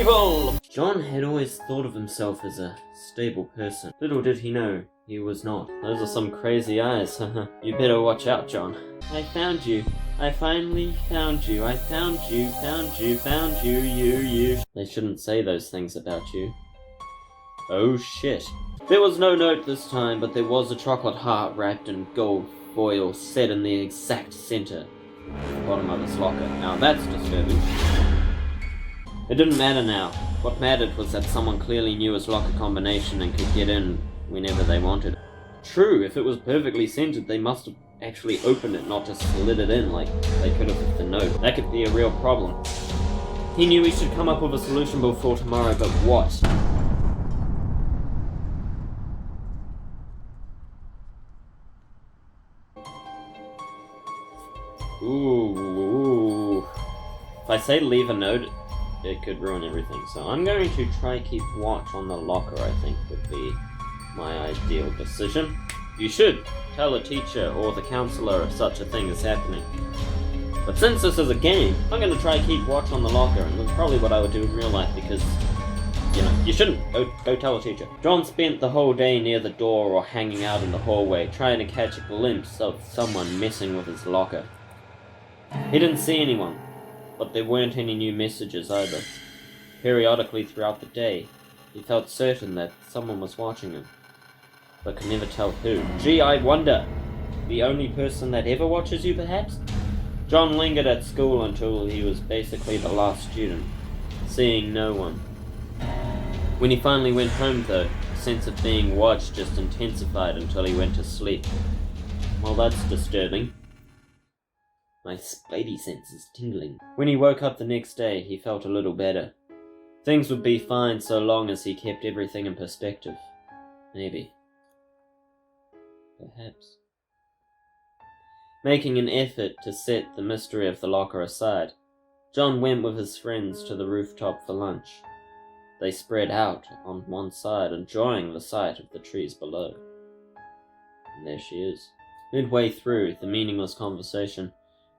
Evil! John had always thought of himself as a stable person. Little did he know, he was not. Those are some crazy eyes. You better watch out, John. I found you. I finally found you. I found you, you. They shouldn't say those things about you. Oh shit. There was no note this time, but there was a chocolate heart wrapped in gold foil set in the exact center at the bottom of his locker. Now that's disturbing. It didn't matter now. What mattered was that someone clearly knew his locker combination and could get in whenever they wanted. True, if it was perfectly centered, they must have actually opened it, not just slid it in like they could have with the note. That could be a real problem. He knew he should come up with a solution before tomorrow, but what? Ooh. If I say leave a note, it could ruin everything. So I'm going to try keep watch on the locker, I think would be my ideal decision. You should tell a teacher or the counselor if such a thing is happening. But since this is a game, I'm going to try keep watch on the locker, and that's probably what I would do in real life because, you know, you shouldn't. Go tell a teacher. John spent the whole day near the door or hanging out in the hallway, trying to catch a glimpse of someone messing with his locker. He didn't see anyone, but there weren't any new messages either. Periodically throughout the day, he felt certain that someone was watching him, but could never tell who. Gee, I wonder. The only person that ever watches you, perhaps? John lingered at school until he was basically the last student, seeing no one. When he finally went home, though, the sense of being watched just intensified until he went to sleep. Well, that's disturbing. My spidey sense is tingling. When he woke up the next day, he felt a little better. Things would be fine so long as he kept everything in perspective. Maybe. Perhaps. Making an effort to set the mystery of the locker aside, John went with his friends to the rooftop for lunch. They spread out on one side, enjoying the sight of the trees below. And there she is. Midway through the meaningless conversation,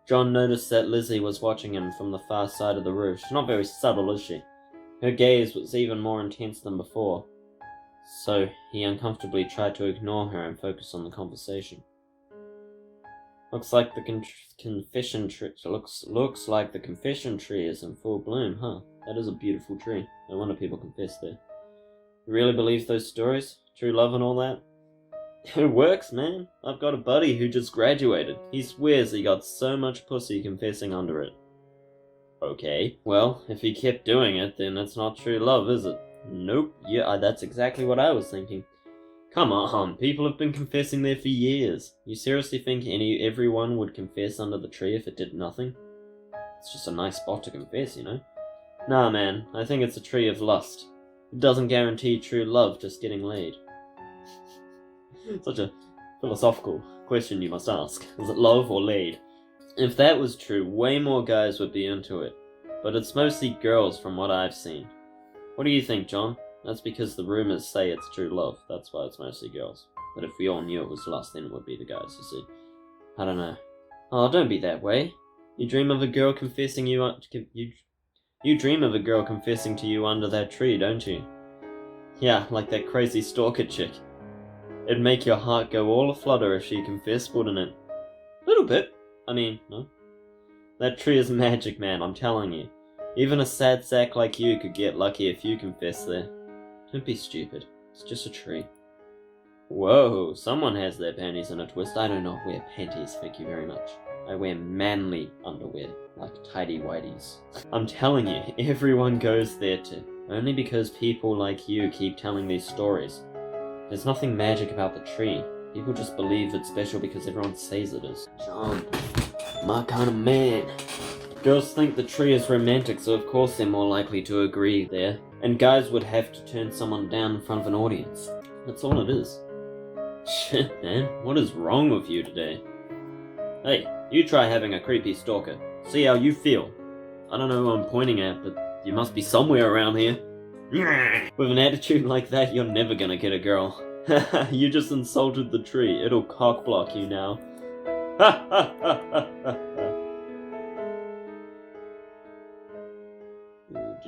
John noticed that Lizzie was watching him from the far side of the roof. She's not very subtle, is she? Her gaze was even more intense than before, so he uncomfortably tried to ignore her and focus on the conversation. Looks like the confession tree. Looks like the confession tree is in full bloom, huh? That is a beautiful tree. No wonder people confess there. You really believe those stories? True love and all that? It works, man. I've got a buddy who just graduated. He swears he got so much pussy confessing under it. Okay. Well, if he kept doing it, then it's not true love, is it? Nope. Yeah, that's exactly what I was thinking. Come on, people have been confessing there for years. You seriously think everyone would confess under the tree if it did nothing? It's just a nice spot to confess, you know? Nah, man. I think it's a tree of lust. It doesn't guarantee true love just getting laid. Such a philosophical question you must ask. Is it love or laid? If that was true, way more guys would be into it. But it's mostly girls from what I've seen. What do you think, John? That's because the rumors say it's true love. That's why it's mostly girls. But if we all knew it was lust, then it would be the guys, you see. I don't know. Oh, don't be that way. You dream of a girl confessing you dream of a girl confessing to you under that tree, don't you? Yeah, like that crazy stalker chick. It'd make your heart go all aflutter if she confessed, wouldn't it? Little bit. I mean, no. That tree is magic, man, I'm telling you. Even a sad sack like you could get lucky if you confess there. Don't be stupid. It's just a tree. Whoa, someone has their panties in a twist. I do not wear panties, thank you very much. I wear manly underwear, like tidy whities. I'm telling you, everyone goes there too. Only because people like you keep telling these stories. There's nothing magic about the tree. People just believe it's special because everyone says it is. John, my kind of man. Girls think the tree is romantic, so of course they're more likely to agree there. And guys would have to turn someone down in front of an audience. That's all it is. Shit, man. What is wrong with you today? Hey, you try having a creepy stalker. See how you feel. I don't know who I'm pointing at, but you must be somewhere around here. With an attitude like that, you're never gonna get a girl. You just insulted the tree. It'll cock-block you now.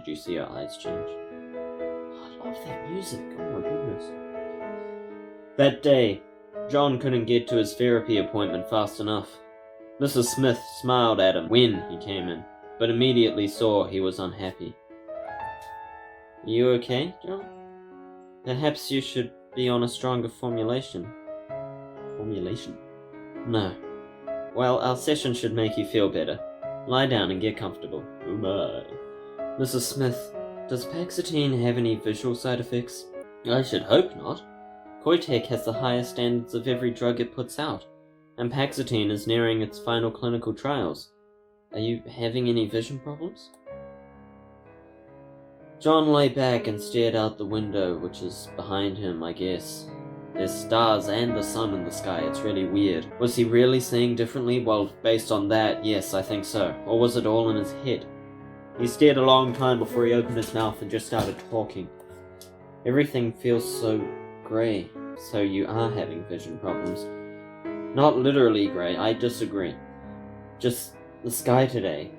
Did you see her eyes change? I love that music, oh my goodness. That day, John couldn't get to his therapy appointment fast enough. Mrs. Smith smiled at him when he came in, but immediately saw he was unhappy. You okay, John? Perhaps you should be on a stronger formulation. Formulation? No. Well, our session should make you feel better. Lie down and get comfortable. Oh my. Mrs. Smith, does Paxitine have any visual side effects? I should hope not. Koitek has the highest standards of every drug it puts out, and Paxitine is nearing its final clinical trials. Are you having any vision problems? John lay back and stared out the window, which is behind him, I guess. There's stars and the sun in the sky, it's really weird. Was he really seeing differently? Well, based on that, yes, I think so. Or was it all in his head? He stared a long time before he opened his mouth and just started talking. Everything feels so grey. So you are having vision problems. Not literally grey, I disagree. Just the sky today.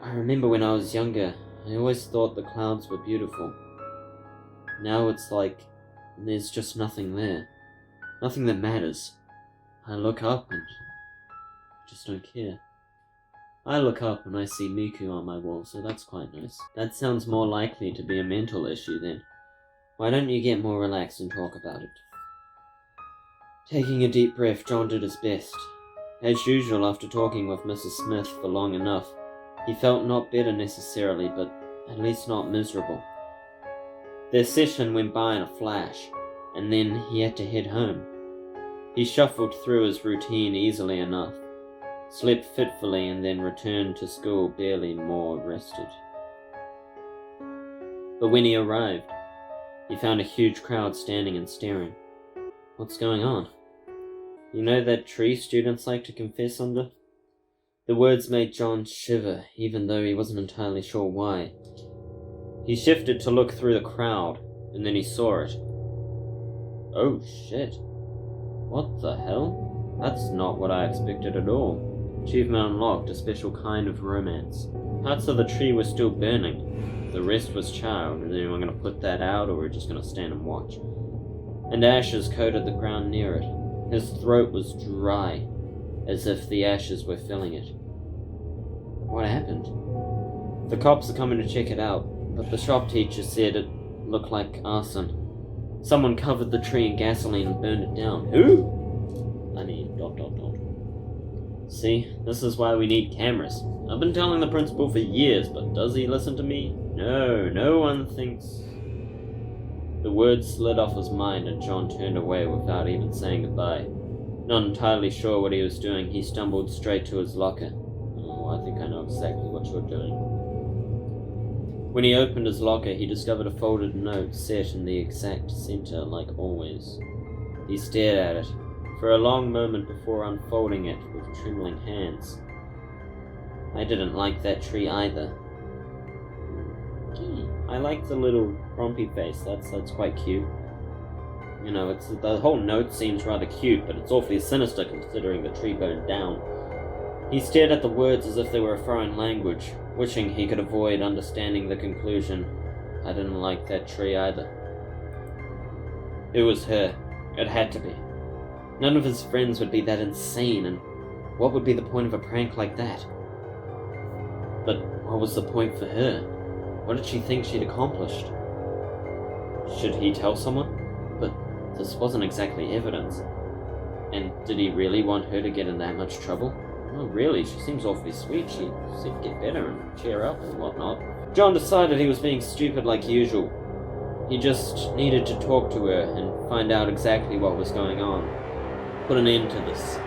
I remember when I was younger, I always thought the clouds were beautiful. Now it's like there's just nothing there. Nothing that matters. I look up and I just don't care. I look up and I see Miku on my wall, so that's quite nice. That sounds more likely to be a mental issue then. Why don't you get more relaxed and talk about it? Taking a deep breath, John did his best. As usual, after talking with Mrs. Smith for long enough, he felt not better necessarily, but at least not miserable. Their session went by in a flash, and then he had to head home. He shuffled through his routine easily enough, slept fitfully, and then returned to school barely more rested. But when he arrived, he found a huge crowd standing and staring. What's going on? You know that tree students like to confess under? The words made John shiver, even though he wasn't entirely sure why. He shifted to look through the crowd, and then he saw it. Oh shit. What the hell? That's not what I expected at all. Achievement unlocked, a special kind of romance. Parts of the tree were still burning. The rest was charred. Is anyone going to put that out, or we're just going to stand and watch? And ashes coated the ground near it. His throat was dry, as if the ashes were filling it. What happened? The cops are coming to check it out, but the shop teacher said it looked like arson. Someone covered the tree in gasoline and burned it down. Who? See, this is why we need cameras. I've been telling the principal for years, but does he listen to me? No one thinks... The words slid off his mind and John turned away without even saying goodbye. Not entirely sure what he was doing, he stumbled straight to his locker. Oh, I think I know exactly what you're doing. When he opened his locker, he discovered a folded note set in the exact center, like always. He stared at it for a long moment before unfolding it with trembling hands. I didn't like that tree either. I like the little grumpy face, that's quite cute. You know, the whole note seems rather cute, but it's awfully sinister considering the tree burned down. He stared at the words as if they were a foreign language, wishing he could avoid understanding the conclusion. I didn't like that tree either. It was her. It had to be. None of his friends would be that insane, and what would be the point of a prank like that? But what was the point for her? What did she think she'd accomplished? Should he tell someone? But this wasn't exactly evidence. And did he really want her to get in that much trouble? Oh, really? She seems awfully sweet. She seemed to get better and cheer up and whatnot. John decided he was being stupid like usual. He just needed to talk to her and find out exactly what was going on. Put an end to this.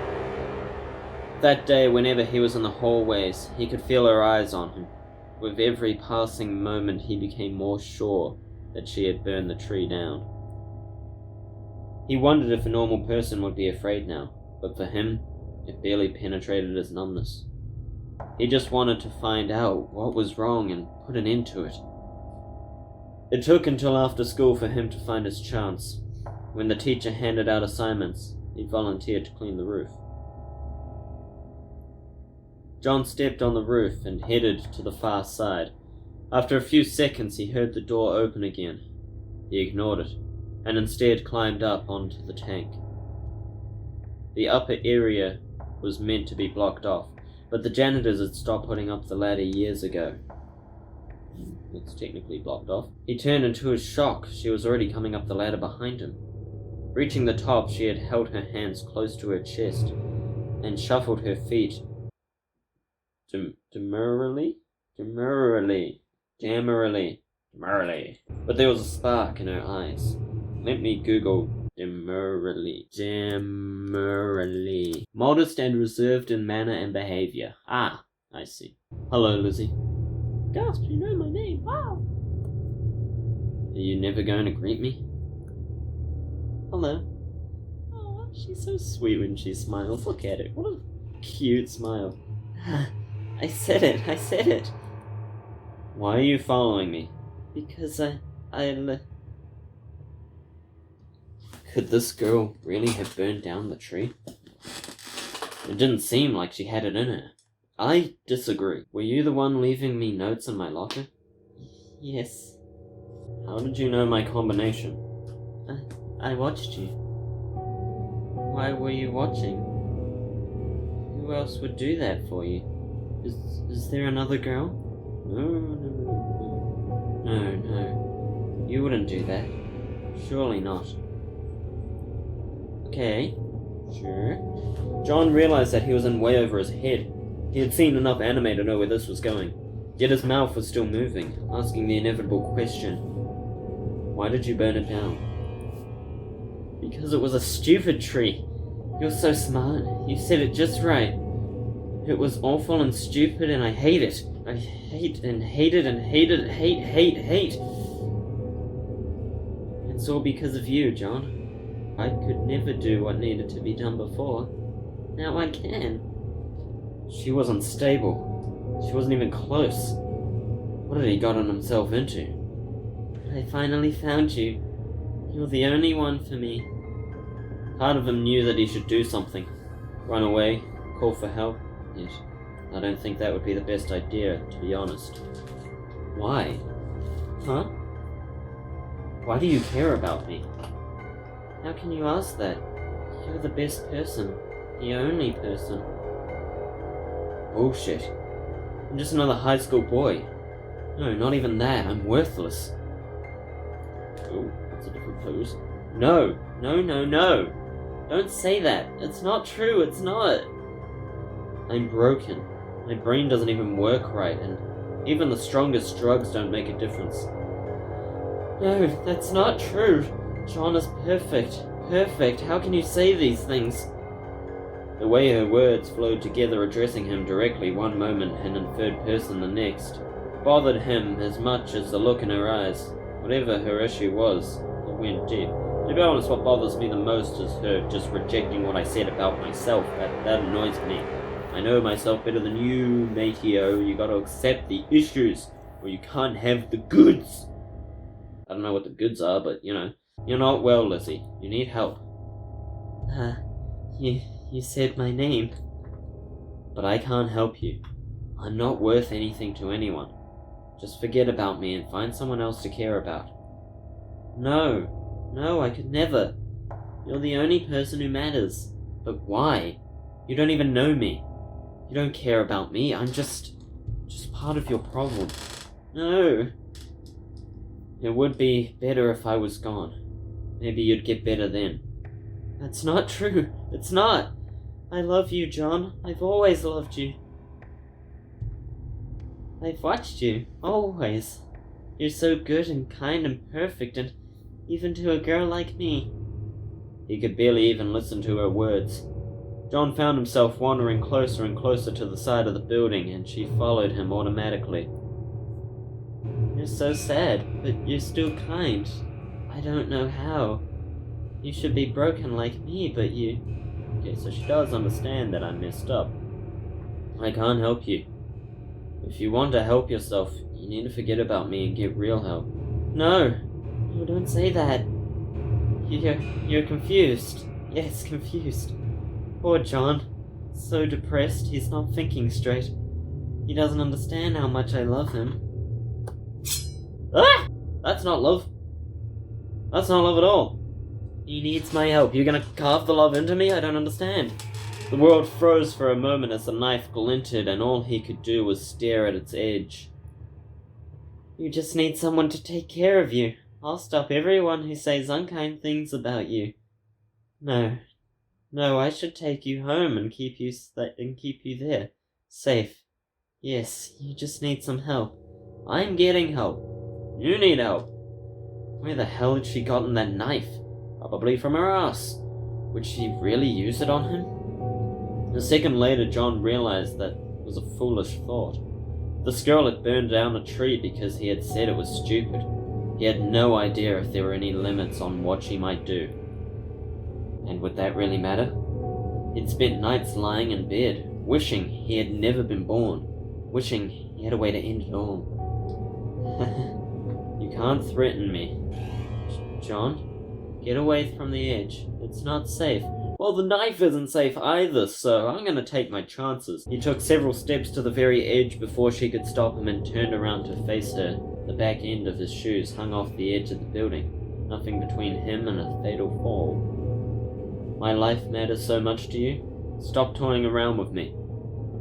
That day, whenever he was in the hallways, he could feel her eyes on him. With every passing moment, he became more sure that she had burned the tree down. He wondered if a normal person would be afraid now, but for him, it barely penetrated his numbness. He just wanted to find out what was wrong and put an end to it. It took until after school for him to find his chance. When the teacher handed out assignments, he volunteered to clean the roof. John stepped on the roof and headed to the far side. After a few seconds, he heard the door open again. He ignored it, and instead climbed up onto the tank. The upper area was meant to be blocked off, but the janitors had stopped putting up the ladder years ago. It's technically blocked off. He turned, and to his shock, she was already coming up the ladder behind him. Reaching the top, she had held her hands close to her chest and shuffled her feet demurely. But there was a spark in her eyes. Let me Google demurely. Modest and reserved in manner and behavior. Ah, I see. Hello, Lizzie. Gasp, you know my name. Wow. Are you never going to greet me? Hello. Oh, she's so sweet when she smiles. Look at it. What a cute smile. I said it. Why are you following me? Because Could this girl really have burned down the tree? It didn't seem like she had it in her. I disagree. Were you the one leaving me notes in my locker? Yes. How did you know my combination? I watched you. Why were you watching? Who else would do that for you? Is there another girl? No. You wouldn't do that. Surely not. Okay. Sure. John realized that he was in way over his head. He had seen enough anime to know where this was going. Yet his mouth was still moving, asking the inevitable question. Why did you burn it down? Because it was a stupid tree. You're so smart. You said it just right. It was awful and stupid, and I hate it. I hate and hate it and hate it. Hate. It's all because of you, John. I could never do what needed to be done before. Now I can. She wasn't stable. She wasn't even close. What had he gotten himself into? I finally found you. You're the only one for me. Part of him knew that he should do something. Run away, call for help. Yet, I don't think that would be the best idea, to be honest. Why? Huh? Why do you care about me? How can you ask that? You're the best person. The only person. Bullshit. I'm just another high school boy. No, not even that. I'm worthless. Oh, that's a different pose. No. Don't say that. It's not true. It's not. I'm broken. My brain doesn't even work right, and even the strongest drugs don't make a difference. No, that's not true. John is perfect. Perfect. How can you say these things? The way her words flowed together, addressing him directly one moment and in third person the next, bothered him as much as the look in her eyes. Whatever her issue was, it went deep. To be honest, what bothers me the most is her just rejecting what I said about myself. That annoys me. I know myself better than you, matey-o. You gotta accept the issues, or you can't have the goods. I don't know what the goods are, but, you know. You're not well, Lizzie. You need help. You said my name. But I can't help you. I'm not worth anything to anyone. Just forget about me and find someone else to care about. No, I could never. You're the only person who matters. But why? You don't even know me. You don't care about me. I'm just part of your problem. No. It would be better if I was gone. Maybe you'd get better then. That's not true. It's not. I love you, John. I've always loved you. I've watched you. Always. You're so good and kind and perfect, and even to a girl like me. He could barely even listen to her words. John found himself wandering closer and closer to the side of the building, and she followed him automatically. You're so sad, but you're still kind. I don't know how. You should be broken like me, but you... Okay, so she does understand that I messed up. I can't help you. If you want to help yourself, you need to forget about me and get real help. No, don't say that. You're confused. Yes, confused. Poor John. So depressed, he's not thinking straight. He doesn't understand how much I love him. Ah! That's not love. That's not love at all. He needs my help. You're gonna carve the love into me? I don't understand. The world froze for a moment as the knife glinted, and all he could do was stare at its edge. You just need someone to take care of you. I'll stop everyone who says unkind things about you. No, I should take you home and keep you there, safe. Yes, you just need some help. I'm getting help. You need help. Where the hell had she gotten that knife? Probably from her ass. Would she really use it on him? A second later, John realized that it was a foolish thought. This girl had burned down a tree because he had said it was stupid. He had no idea if there were any limits on what she might do. And would that really matter? He'd spent nights lying in bed, wishing he had never been born, wishing he had a way to end it all. You can't threaten me. John, get away from the edge. It's not safe. Well, the knife isn't safe either, so I'm gonna take my chances. He took several steps to the very edge before she could stop him and turned around to face her. The back end of his shoes hung off the edge of the building, nothing between him and a fatal fall. My life matters so much to you? Stop toying around with me.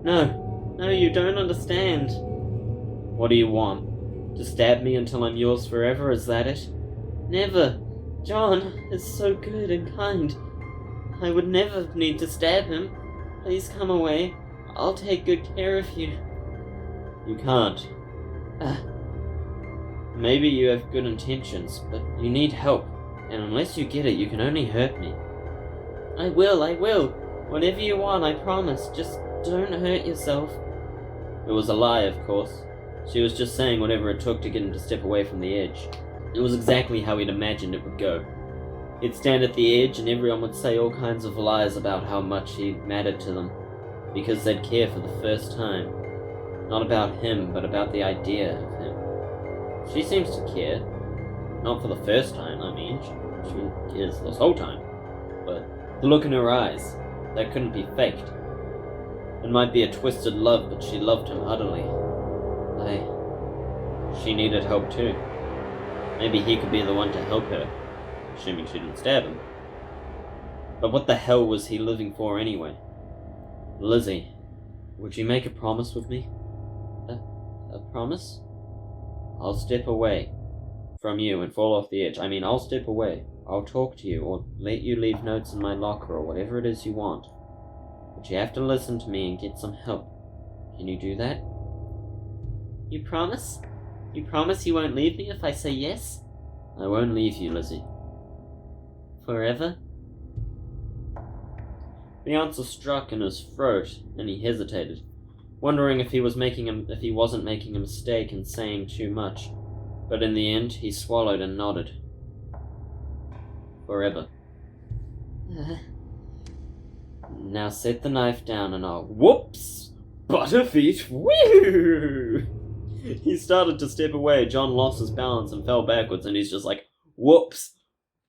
No, you don't understand. What do you want? To stab me until I'm yours forever, is that it? Never. John is so good and kind. I would never need to stab him. Please come away. I'll take good care of you. You can't. Maybe you have good intentions, but you need help. And unless you get it, you can only hurt me. I will. Whatever you want, I promise. Just don't hurt yourself. It was a lie, of course. She was just saying whatever it took to get him to step away from the edge. It was exactly how he'd imagined it would go. He'd stand at the edge and everyone would say all kinds of lies about how much he mattered to them, because they'd care for the first time. Not about him, but about the idea of him. She seems to care. Not for the first time, I mean. She cares this whole time. But the look in her eyes, that couldn't be faked. It might be a twisted love, but she loved him utterly. She needed help too. Maybe he could be the one to help her, assuming she didn't stab him. But what the hell was he living for anyway? Lizzie, would you make a promise with me? A promise? I'll step away from you and fall off the edge. I mean, I'll step away. I'll talk to you, or let you leave notes in my locker, or whatever it is you want. But you have to listen to me and get some help. Can you do that? You promise? You promise you won't leave me if I say yes? I won't leave you, Lizzie. Forever? The answer struck in his throat, and he hesitated, wondering if he wasn't making a mistake in saying too much. But in the end, he swallowed and nodded. Forever. Now set the knife down and I'll... Whoops! Butterfeet! Woo! He started to step away. John lost his balance and fell backwards, and he's just like, whoops!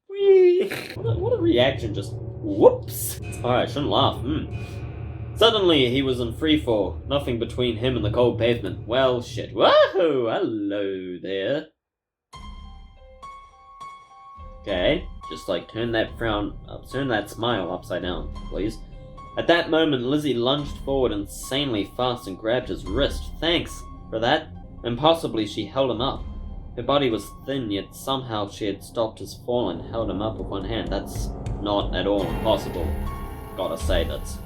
Whee! What a reaction, just whoops! Alright, shouldn't laugh, Suddenly, he was in freefall, nothing between him and the cold pavement. Well, shit. Whoa! Hello there. Okay, just like turn that smile upside down, please. At that moment, Lizzie lunged forward insanely fast and grabbed his wrist. Thanks for that. Impossibly, she held him up. Her body was thin, yet somehow she had stopped his fall and held him up with one hand. That's not at all impossible. Gotta say, that's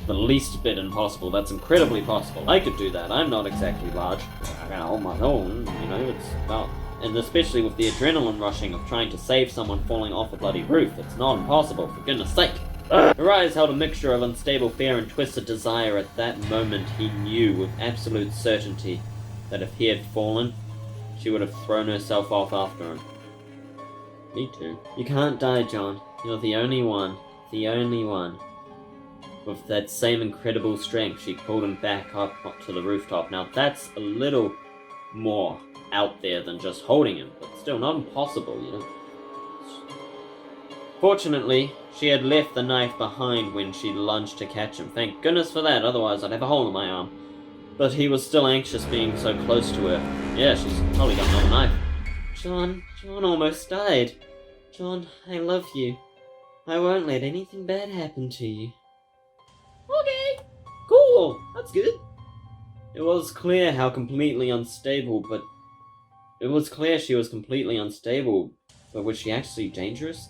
the least bit impossible. That's incredibly possible. I could do that. I'm not exactly large. I can hold my own, it's not... And especially with the adrenaline rushing of trying to save someone falling off a bloody roof, it's not impossible, for goodness sake. Her eyes held a mixture of unstable fear and twisted desire. At that moment, he knew with absolute certainty that if he had fallen, she would have thrown herself off after him. Me too. You can't die, John. You're the only one. The only one. With that same incredible strength, she pulled him back up to the rooftop. Now that's a little more out there than just holding him, but still not impossible, Fortunately, she had left the knife behind when she lunged to catch him. Thank goodness for that, otherwise I'd have a hole in my arm. But he was still anxious being so close to her. Yeah, she's probably got another knife. John almost died. John, I love you. I won't let anything bad happen to you. Okay, cool, that's good. It was clear how completely unstable, but... It was clear she was completely unstable, but was she actually dangerous?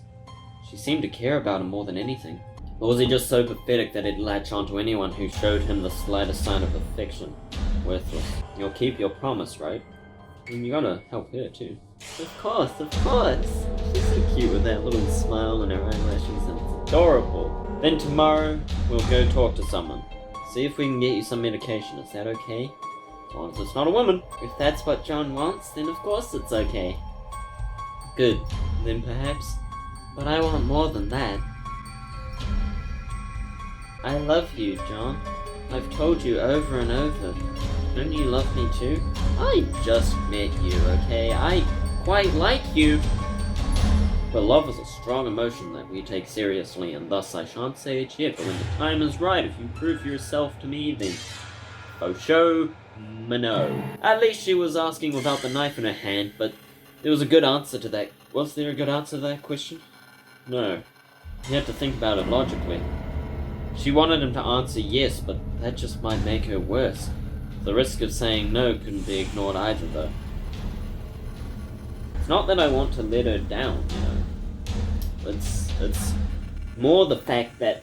She seemed to care about him more than anything. Or was he just so pathetic that he'd latch onto anyone who showed him the slightest sign of affection? Worthless. You'll keep your promise, right? And you gotta help her too. Of course, of course! She's so cute with that little smile and her eyelashes, and it's adorable. Then tomorrow, we'll go talk to someone. See if we can get you some medication, is that okay? As long as it's not a woman. If that's what John wants, then of course it's okay. Good, then perhaps. But I want more than that. I love you, John. I've told you over and over. Don't you love me too? I just met you, okay? I quite like you. But love is a strong emotion that we take seriously, and thus I shan't say it yet, but when the time is right, if you prove yourself to me, then... Oh, show... No. At least she was asking without the knife in her hand, but there was a good answer to that. Was there a good answer to that question? No. He had to think about it logically. She wanted him to answer yes, but that just might make her worse. The risk of saying no couldn't be ignored either, though. It's not that I want to let her down, you know. It's more the fact that,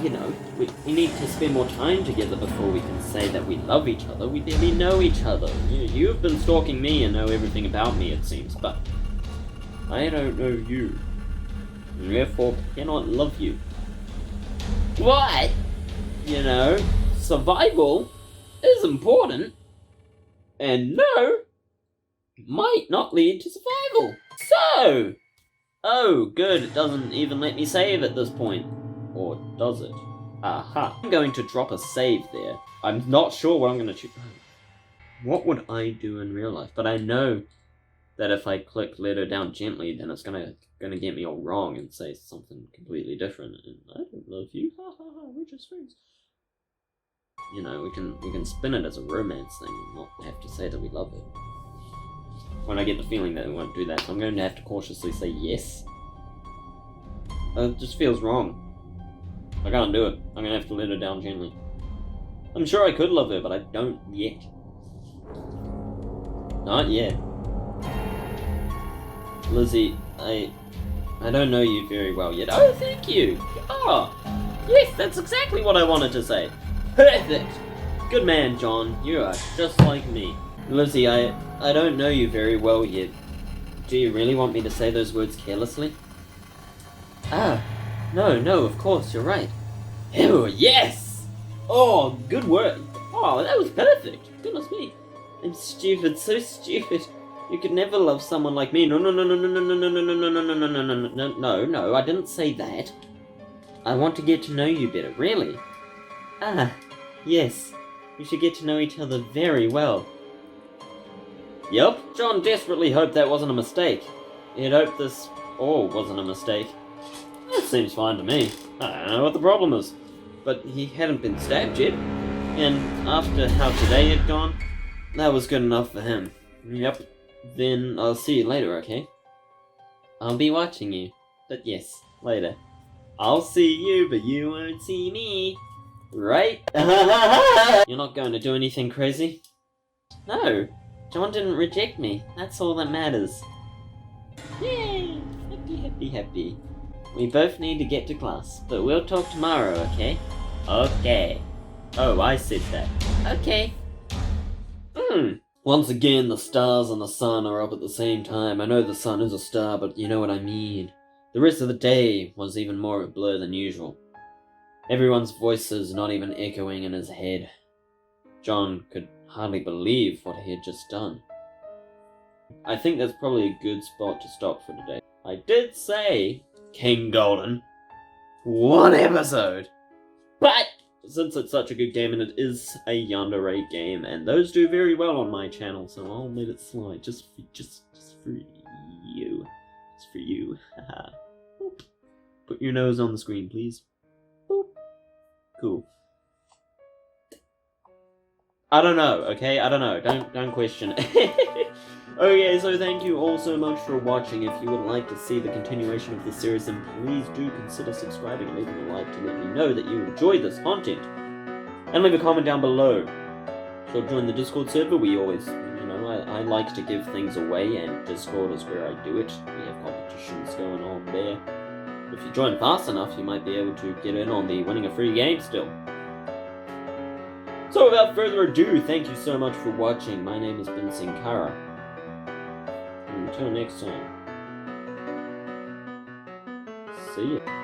you know, we need to spend more time together before we can say that we love each other. We barely know each other. You've been stalking me and know everything about me, it seems, but I don't know you, and therefore cannot love you. What? You know, survival is important, and no might not lead to survival. So, oh good, it doesn't even let me save at this point. Or does it? Aha. I'm going to drop a save there. I'm not sure what I'm going to choose. What would I do in real life? But I know that if I click let her down gently, then it's gonna get me all wrong and say something completely different. And I don't love you. Ha ha ha. We're just friends. You know, we can spin it as a romance thing and not have to say that we love it. When I get the feeling that we won't do that, so I'm going to have to cautiously say yes. It just feels wrong. I can't do it. I'm gonna have to let her down gently. I'm sure I could love her, but I don't yet. Not yet. Lizzie, I don't know you very well yet. Oh, thank you! Oh, yes, that's exactly what I wanted to say. Perfect! Good man, John. You are just like me. Lizzie, I don't know you very well yet. Do you really want me to say those words carelessly? Ah. No, of course, you're right. Oh, yes! Oh, good work. Oh, that was perfect. Goodness me. I'm stupid, so stupid. You could never love someone like me. No, I didn't say that. I want to get to know you better, really. Ah, yes. We should get to know each other very well. Yup. John desperately hoped that wasn't a mistake. He'd hoped this all wasn't a mistake. That seems fine to me. I don't know what the problem is. But he hadn't been stabbed yet. And after how today had gone, that was good enough for him. Yep. Then I'll see you later, okay? I'll be watching you. But yes, later. I'll see you, but you won't see me. Right? You're not going to do anything crazy? No. John didn't reject me. That's all that matters. Yay! Happy, happy, happy. We both need to get to class, but we'll talk tomorrow, okay? Okay. Oh, I said that. Okay. Once again, the stars and the sun are up at the same time. I know the sun is a star, but you know what I mean. The rest of the day was even more of a blur than usual. Everyone's voices not even echoing in his head. John could hardly believe what he had just done. I think that's probably a good spot to stop for today. I did say King Golden. One episode! But since it's such a good game and it is a Yandere game, and those do very well on my channel, so I'll let it slide just for you. Just for you. Boop. Put your nose on the screen, please. Boop. Cool. I don't know, okay? I don't know. Don't question it. Okay, so thank you all so much for watching. If you would like to see the continuation of this series, then please do consider subscribing and leaving a like to let me know that you enjoy this content. And leave a comment down below. So join the Discord server. We always, I like to give things away, and Discord is where I do it. We have competitions going on there. If you join fast enough, you might be able to get in on the winning a free game still. So without further ado, thank you so much for watching. My name has been Senkara. Until next time. See ya.